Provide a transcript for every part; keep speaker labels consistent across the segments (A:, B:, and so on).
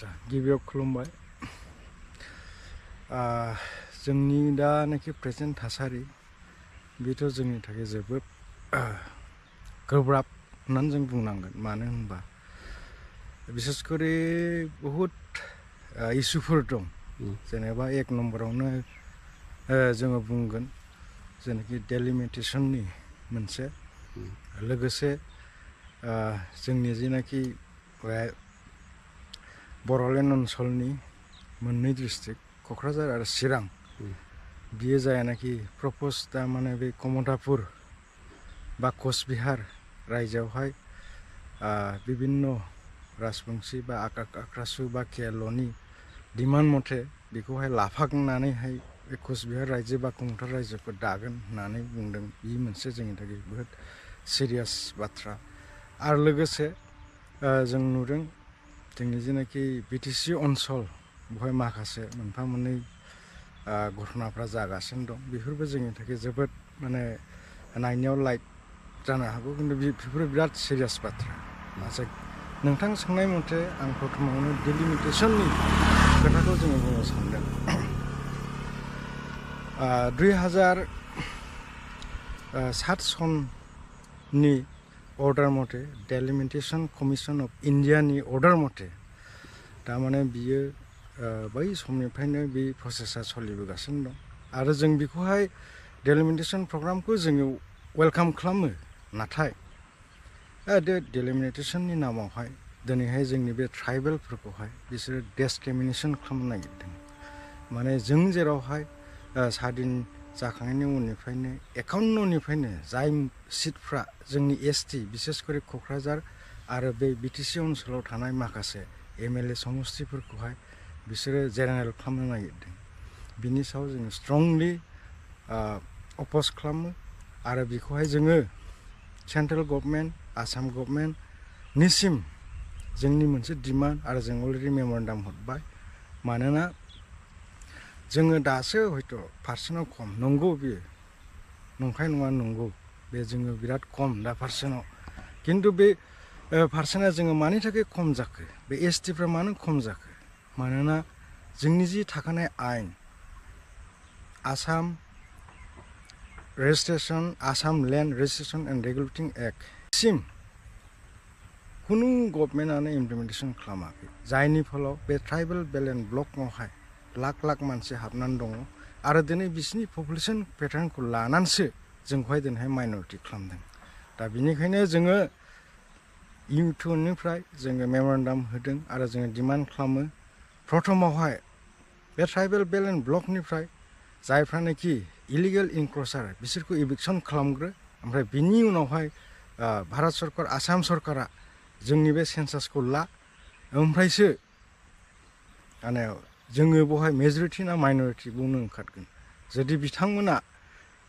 A: आच्छा गिबियाव खुलुमबाय जोंनि दानाखि प्रेजेन्ट थासारि बेथ' जोंनि थाखाय जोबोद गोब्राब होननानै जों बुंनांगोन मानो होनबा बिसेसकरि बहुद इसुफोर दं जेनेबा एक नम्बरावनो जोङो बुंगोन जेनाखि डेलिमिटेसननि मोनसे लोगोसे जोंनि जेनाखि बर'लेण्ड ओनसोलनि मोननै डिस्ट्रिक्ट क'क्राझार आरो चिरां बियो जायानाखि प्रप'ज दा माने बे कमतापुर बा कचबिहार रायजोआवहाय बिभिन्न राजबंशी बा आक्रासु बा केएलअनि डिमान्ड मथे बेखौहाय लाफानानैहाय बे कचबिहार रायजो बा कमतार रायजोखौ दागोन होननानै बुंदों बे मोनसे जोंनि थाखाय बहुद सिरियास बाथ्रा आरो लोगोसे जों नुदों जोंनि जेनाखि बिटिसि ओनसोल बेवहाय माखासे मोनफा मोननै घटनाफ्रा जागासिनो दं बेफोरबो जोंनि थाखाय जोबोद माने नायनायाव लाइट जानो हागौ खिन्थु बेफोरो बिराद सिरियास बाथ्रा आच्छा नोंथां सोंनाय मथे आं प्रथमावनो डेलिमिटेसननि खोथाखौ जोङो बुंनो सानदों 2007 सननि अर्डार मथे डेलिमिटेसन कमिसन अफ इन्डियानि अर्डार मथे थारमाने बियो बै समनिफ्रायनो बे प्रसेसा सोलिबोगासिनो दं आरो जों बेखौहाय डेलिमिटेसन प्रग्रामखौ जोङो वेलकाम खालामो नाथाय डेलिमिटेसननि नामावहाय दिनैहाय जोंनि बे ट्राइबेलफोरखौहाय बिसोरो डिसक्रिमिनेसन खालामनो नागिरदों माने जों जेरावहाय स्वाधीन जाखांनायनि उननिफ्रायनो 51निफ्रायनो जाय सिटफ्रा जोंनि एसटि बिसेसकरि क'क्राझार आरो बे बिटिसि ओनसोलाव थानाय माखासे एमएलए समस्तिफोरखौहाय बिसोरो जेनेरेल खालामनो नागिरदों बिनि सायाव जोङो स्ट्रंलि अपोज खालामो आरो बेखौहाय जोङो सेन्ट्रेल गभर्नमेन्ट आसाम गभर्नमेन्टनिसिम जोंनि मोनसे डिमान्ड आरो जों अलरेडि मेमरेन्डाम हरबाय मानोना जोङो दासो हयथ' पार्सेन्टआव खम नंगौ बेयो नंखाय नङा नंगौ बे जोङो बिराद खम दा पार्सेन्टआव खिन्थु बे पार्सेन्टआ जोङो मानि थाखाय खम जाखो बे एसटिफ्रा मानो खम जाखो मानोना जोंनि जि थाखानाय आयेन Assam registration Assam land registration and regulating act सिम खुनु गभर्नमेन्टआनो इमप्लिमेन्टेसन खालामाखै जायनि फलाव बे ट्राइबेल बेल्ट एन्ड ब्लकआवहाय लाख लाख मानसि हाबनानै दङ आरो दिनै बिसिनि पपुलेसन पेटार्नखौ लानानैसो जोंखौहाय दिनैहाय माइनरिटि खालामदों दा बिनिखायनो जोङो UTOA जोङो मेमरेन्डाम होदों आरो जोङो डिमान्ड खालामो प्रथमावहाय बे ट्राइबेल बेल्ट एन्ड ब्लकनिफ्राय जायफ्रानोखि इलिगेल इनक्ल'सार बिसोरखौ इभिक्सन खालामग्रो ओमफ्राय बिनि उनावहाय भारत सरकार आसाम सरकारा जोंनि बे सेन्सासखौ ला ओमफ्रायसो माने जोङो बेवहाय मेजरिटि ना माइनरिटि बुंनो ओंखारगोन जुदि बिथांमोना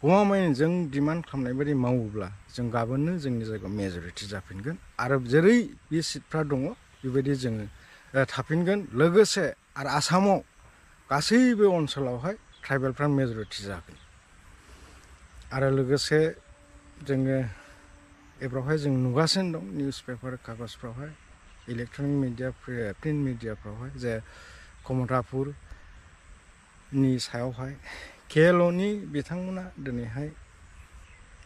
A: गमामायैनो जों डिमान्ड खालामनाय बायदि मावोब्ला जों गाबोननो जोंनि जायगायाव मेजरिटि जाफिनगोन आरो जेरै बे सिटफ्रा दङ बेबायदि जोङो थाफिनगोन लोगोसे आरो आसामाव गासैबो ओनसोलावहाय ट्राइबेलफ्रा मेजरिटि जागोन आरो लोगोसे जोङो एबारावहाय जों नुगासिनो दं निउस पेपार कागजफ्रावहाय इलेक्ट्रनिक मिडिया प्रिन्ट मिडियाफ्रावहाय जे कमतापुरनि सायावहाय केएलअनि बिथांमोना दिनैहाय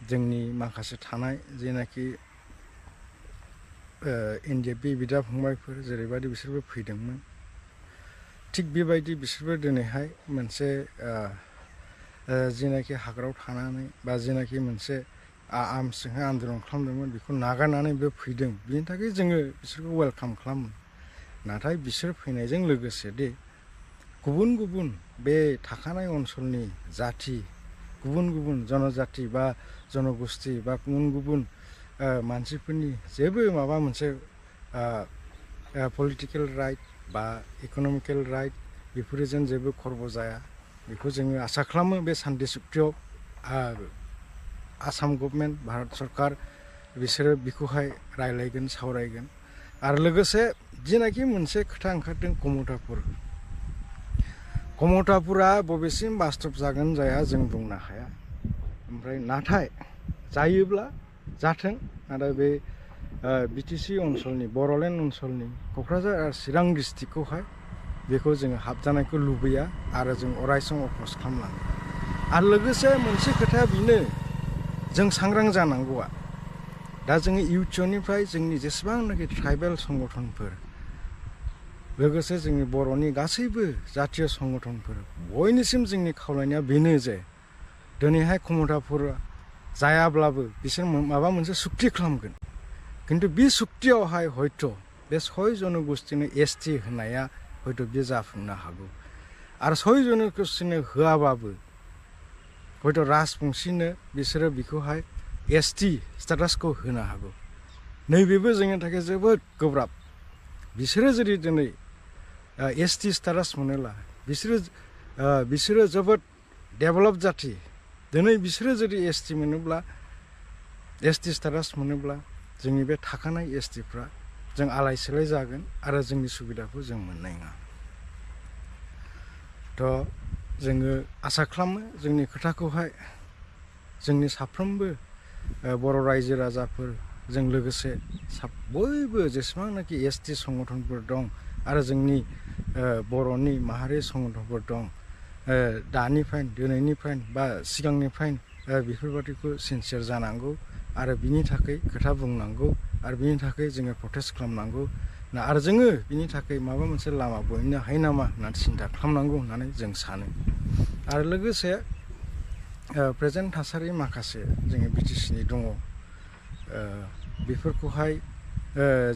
A: जोंनि माखासे थानाय जेनाखि एनडिएफबि बिदा फंबायफोर जेरैबायदि बिसोरबो फैदोंमोन थिग बेबायदि बिसोरबो दिनैहाय मोनसे जेनाखि हाग्रायाव थानानै बा जेनाखि मोनसे आर्मसजोंहाय आन्दलन खालामदोंमोन बेखौ नागारनानै बे फैदों बिनि थाखाय जोङो बिसोरखौ वेलकाम खालामो नाथाय बिसोर फैनायजों लोगोसे दे गुबुन गुबुन बे थाखानाय ओनसोलनि जाथि गुबुन गुबुन जनजाति बा जनगोष्ठी बा गुबुन गुबुन मानसिफोरनि जेबो माबा मोनसे पलिटिकेल राइट बा इक'नमिकेल राइट बेफोरो जेन जेबो खर्ब जाया बेखौ जोङो आसा खालामो बे सान्ति सुक्तियाव आसाम गभर्नमेन्ट भारत सरकार बिसोरो बेखौहाय रायलायगोन सावरायगोन आरो लोगोसे जेनाखि मोनसे खोथा ओंखारदों कमतापुरा बबेसिम बास्तब जागोन जाया जों बुंनो हाया ओमफ्राय नाथाय जायोब्ला जाथों नाथाय बे बिटिसि ओनसोलनि बर'लेण्ड ओनसोलनि क'क्राझार आरो चिरां डिस्ट्रिक्टखौहाय बेखौ जोङो हाबजानायखौ लुबैया आरो जों अरायसम अफ'स खालामलाङो आरो लोगोसे मोनसे खोथाया बेनो जों सांग्रां जानांगौआ दा जोङो UTOनिफ्राय जोंनि जेसेबांनाखि ट्राइबेल संगठनफोर लोगोसे जोंनि बर'नि गासैबो जातीय संगठनफोर बयनिसिम जोंनि खावलायनाया बेनो जे दिनैहाय क्षमताफोर जायाब्लाबो बिसोर माबा मोनसे सुक्ति खालामगोन खिन्थु बे सुक्तियावहाय हयथ' बे 6 जनगोष्ठीनो ST होनाया हयथ' बे जाफुंनो हागौ आरो 6 जनगोष्ठीनो होआबाबो हयथ' राजबंशीनो बिसोरो बिखौहाय ST स्टेटासखौ होनो हागौ नैबेबो जोंनि थाखाय जोबोद गोब्राब बिसोरो जुदि दिनै ST स्टेटास मोनोला बिसोरो जोबोद डेभेलप जाथि दिनै बिसोरो जुदि ST मोनोब्ला ST स्टेटास मोनोब्ला जोंनि बे थाखानाय STफ्रा जों आलाय सिलाय जागोन आरो जोंनि सुबिदाखौ जों मोननाय नङा थ' जोङो आसा खालामो जोंनि खोथाखौहाय जोंनि साफ्रोमबो बर' रायजो राजाफोर जों लोगोसे बयबो जेसेबांनाखि ST संगठनफोर दं आरो जोंनि बर'नि माहारि संगठनफोर दं दानिफ्राय दिनैनिफ्राय बा सिगांनिफ्राय बेफोरबादिखौ सिनसियार जानांगौ आरो बिनि थाखाय खोथा बुंनांगौ आरो बिनि थाखाय जोङो प्रटेस्ट खालामनांगौ आरो जोङो बिनि थाखाय माबा मोनसे लामा बहननो हायो नामा होननानै सिन्था खालामनांगौ होननानै जों सानो आरो लोगोसे प्रेजेन्ट थासारि माखासे जोंनि BTCनि दङ बेफोरखौहाय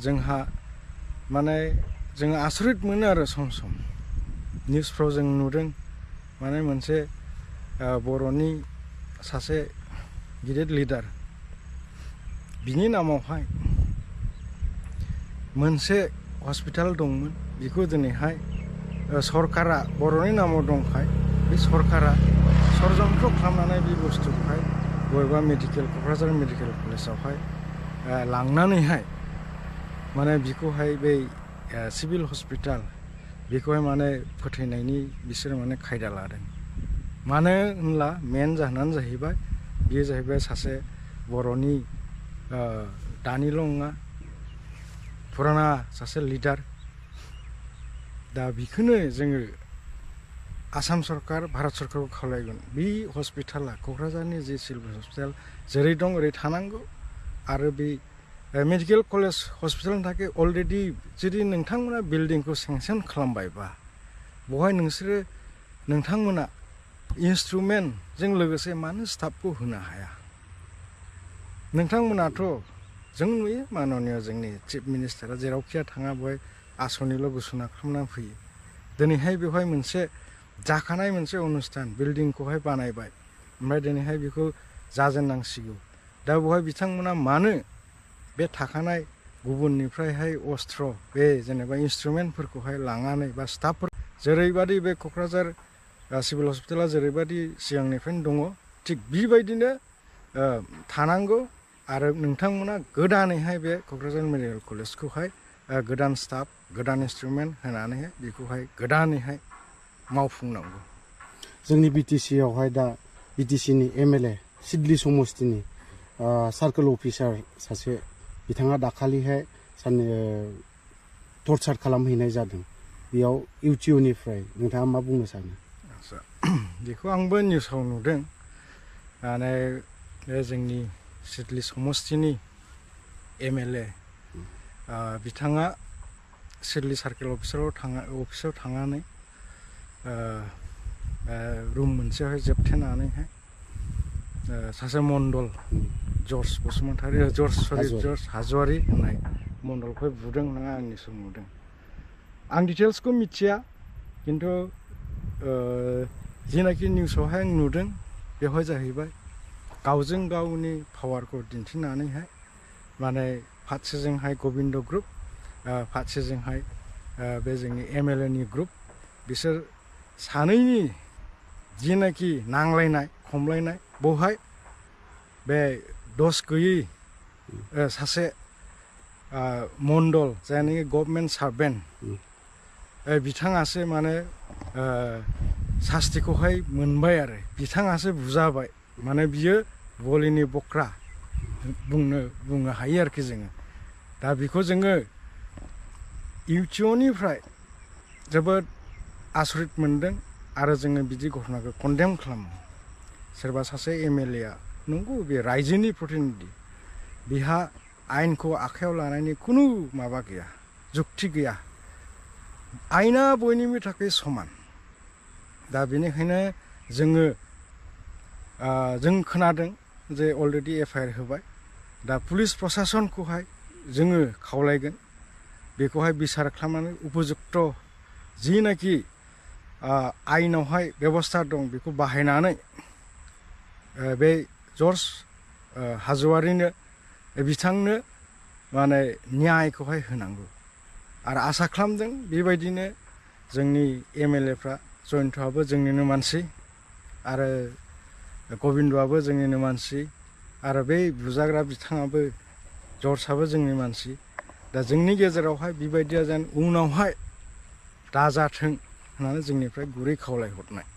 A: जोंहा माने जोङो आसरित मोनो आरो सम सम निउसफ्राव जों नुदों माने मोनसे बर'नि सासे गिदिर लिडार बिनि नामावहाय मोनसे हस्पिटाल दंमोन बेखौ दिनैहाय सरकारा बर'नि नामाव दंखाय बे सरकारा षड़यन्त्र खालामनानै बे बुस्थुखौहाय बबेबा क'क्राझार मेडिकेल कलेजावहाय लांनानैहाय माने बिखौहाय बै सिभिल हस्पिटाल बेखौहाय माने फोथैनायनि बिसोर माने खायदा लादों मानो होनब्ला मेन जाहोनानो जाहैबाय बेयो जाहैबाय सासे बर'नि दानिल' नङा फुराना सासे लिडार दा बेखौनो जोङो आसाम सरकार भारत सरकारखौ खावलायगोन बे हस्पिटाला क'क्राझारनि जे सिभिल हस्पिटाल जेरै दं ओरै थानांगौ आरो बे मेडिकेल कलेज हस्पिटालनि थाखाय अलरेडि जुदि नोंथांमोना बिल्डिंखौ सेंसन खालामबायबा बेवहाय नोंथांमोना इन्सट्रुमेन्टजों लोगोसे मानो स्टाफखौ होनो हाया नोंथांमोनाथ' जों नुयो माननीय जोंनि चिफ मिनिस्टारा जेरावखिया थाङा बेवहाय आसनिल' घोषणा खालामना फैयो दिनैहाय बेवहाय मोनसे जाखानाय मोनसे अनुस्थान बिल्डिंखौहाय बानायबाय ओमफ्राय दिनैहाय बेखौ जाजेननांसिगौ दा बेवहाय बिथांमोना मानो बे थाखानाय गुबुननिफ्रायहाय अस्त्र बे जेनेबा इन्सट्रुमेन्टफोरखौहाय लांनानै बा स्टाफफोर जेरैबादि बे क'क्राझार सिभिल हस्पिटाला जेरैबादि सिगांनिफ्रायनो दङ थिग बेबायदिनो थानांगौ आरो नोंथांमोना गोदानैहाय बे क'क्राझार मेडिकेल कलेजखौहाय गोदान स्टाफ गोदान इन्सट्रुमेन्ट होनानैहाय बेखौहाय गोदानैहाय मावफुंनांगौ
B: जोंनि BTCआवहाय दा BTCनि MLA सिडली समस्तिनि सार्कोल अफिसार सासे बिथाङा दाखालिहाय टर्चार खालामहैनाय जादों बेयाव UTOनिफ्राय नोंथाङा मा बुंनो सानो
A: आदसा बेखौ आंबो निउसाव नुदों माने बे जोंनि सिडली समस्तिनि MLA बिथाङा सिडली सार्कोल अफिसाव थांनानै रुम मोनसेयावहाय जोबथेनानैहाय सासे मण्डल जर्ज हाज'वारि होननाय मण्डलखौ बुदों होनना आं निउसाव नुदों आं डिटेल्सखौ मिथिया खिन्थु जिनाखि निउसावहाय आं नुदों बेवहाय जाहैबाय गावजों गावनि पावारखौ दिन्थिनानैहाय माने फारसेजोंहाय गबिन्द ग्रुप फारसेजोंहाय बे जोंनि MLAनि ग्रुप बिसोर सानैनि जिनाखि नांलायनाय खमलायनाय बेवहाय बे दस गैयै सासे मण्डल जायनाखि गभर्नमेन्ट सार्भेन्ट बिथाङासो माने सास्तिखौहाय मोनबाय आरो बिथाङासो बुजाबाय माने बियो बलिनि बख्रा बुंनो हायो आरोखि जोङो दा बेखौ जोङो UTOनिफ्राय जोबोद आसरित मोनदों आरो जोङो बिदि घटनाखौ कन्डेम खालामो सोरबा सासे MLA आ नंगौ बे रायजोनि प्रतिनिधि बिहा आयेनखौ आखायाव लानायनि खुनु माबा गैया जुक्ति गैया आयेना बयनिबो थाखाय समान दा बेनिखायनो जोङो जों खोनादों जे अलरेडि FIR होबाय दा पुलिस प्रसासनखौहाय जोङो खावलायगोन बेखौहाय बिसार खालामनानै उपयुक्त जिनाखि आयेनावहाय बेबस्था दं बेखौ बाहायनानै बे जर्ज हाज'वारिनो बिथांनो माने न्यायखौहाय होनांगौ आरो आसा खालामदों बेबायदिनो जोंनि MLA फ्रा जयन्तआबो जोंनिनो मानसि आरो गबिन्दआबो जोंनिनो मानसि आरो बै बुजाग्रा बिथाङाबो जर्जआबो जोंनि मानसि दा जोंनि गेजेरावहाय बेबायदिया जेन उनावहाय दाजाथों होननानै जोंनिफ्राय गुरै खावलायहरनाय